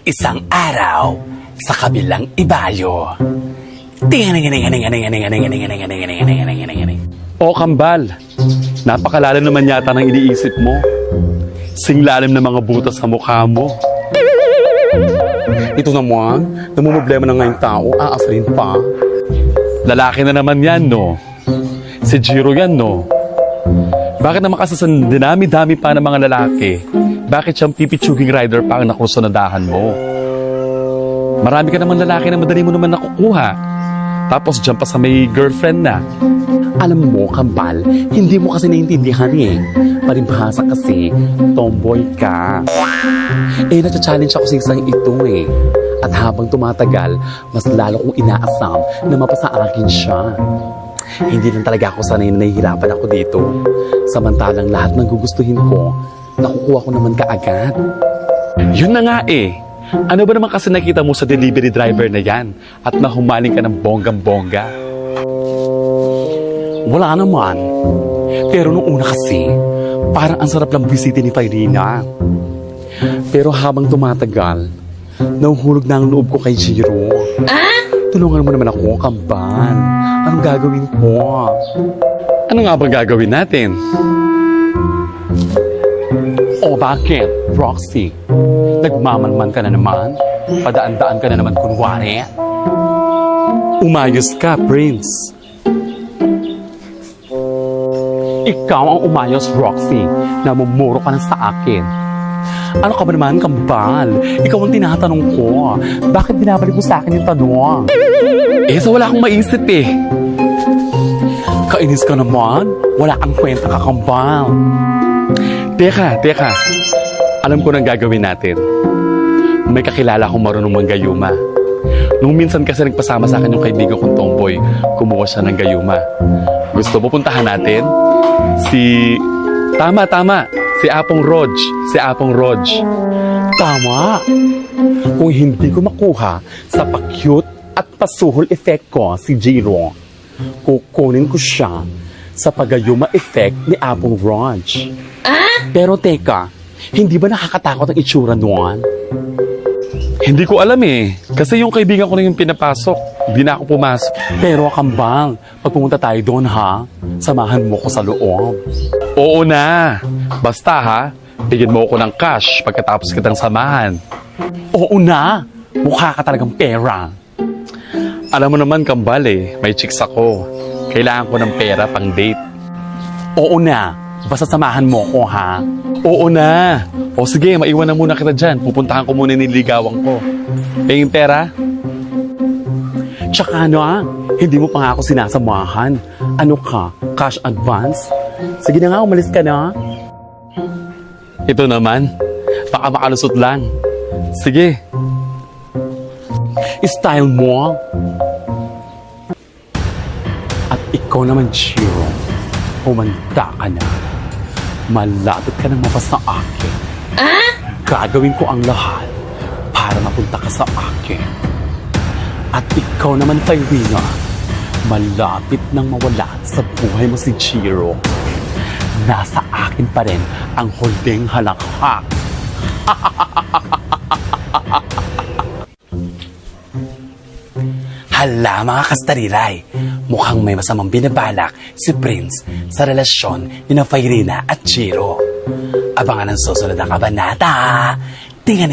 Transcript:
Isang araw sa kabilang ibayo. O kambal, napakalalim naman yata ng iniisip mo. Singlalim na mga butas sa mukha mo. Ito naman, namumblema na ngayong tao, aasarin pa. Lalaki na naman yan, no? Si Jiro yan, no? Bakit naman kasi sa dinami-dami pa ng mga lalaki, bakit siyang pipitsuging rider pa ang nakusunadahan mo? Marami ka naman lalaki na madali mo naman nakukuha. Tapos dyan pa sa may girlfriend na. Alam mo, kambal, hindi mo kasi naiintindihan eh. Paribhasa kasi, tomboy ka. Natcha-challenge ako sa isang ito eh. At habang tumatagal, mas lalo kong inaasam na mapasa akin siya. Hindi lang talaga ako sanay na nahihirapan ako dito. Samantalang lahat ng gugustuhin ko, nakukuha ko naman kaagad. Yun na nga eh. Ano ba naman kasi nakita mo sa delivery driver na yan at nahumaling ka ng bonggang-bongga? Wala naman. Pero nung una kasi, parang ang sarap lang bisitin ni Fairina. Pero habang tumatagal, nahuhulog na ang loob ko kay Jiro. Tulungan mo naman ako, kambal. Anong gagawin ko? Ano nga bang gagawin natin? O bakit, Roxy? Nagmamanman ka na naman? Padaan-daan ka na naman kunwari? Umayos ka, Prince. Ikaw ang umayos, Roxy. Namumuro ka na sa akin. Ano ka ba naman, kambal? Ikaw ang tinatanong ko. Bakit binabalik mo sa akin yung tanong? Wala akong maisip eh. Kainis ka naman? Wala kang kwenta, kakambal. Teka. Alam ko nang gagawin natin. May kakilala akong marunong manggayuma. Nung minsan kasi nagpasama sa akin yung kaibigan kong tomboy, kumuha siya ng gayuma. Gusto mo puntahan natin? Tama. Si Apong Rog. Tama. Kung hindi ko makuha sa pa-cute at pasuhol effect ko si Jiro, kukunin ko siya sa pagayuma effect ni Apong Rog. Pero teka, hindi ba nakakatakot ang itsura nuan? Hindi ko alam eh. Kasi yung kaibigan ko na yung pinapasok. Hindi na ako pumasok. Pero kambal, pag pumunta tayo doon ha, samahan mo ko sa loob. Oo na. Basta ha, bigyan mo ako ng cash pagkatapos kitang samahan. Oo na, mukha ka talagang pera. Alam mo naman, kambal eh. May chicks ako. Kailangan ko ng pera pang date. Oo na, basta samahan mo ko ha. Oo na. O sige, maiwan na muna kita dyan. Pupuntahan ko muna niligawan ko. Pengin pera? Tsaka hindi mo pa nga ako sinasamahan. Ano ka, cash advance? Sige na nga, umalis ka na. Ito naman. Baka makalusot lang. Sige. Style mo. At ikaw naman, Jiro, humanda ka na. Malapit ka nang mapasa akin. Gagawin ko ang lahat para mapunta ka sa akin. At ikaw naman, Fairina, malapit nang mawala sa buhay mo si Jiro. Nasa akin pa rin ang huling halakhak. Hala mga kastariray, mukhang may masamang binabalak si Prince sa relasyon ni Fairina at Jiro. Abangan ang susunod na kabanata. Tinga.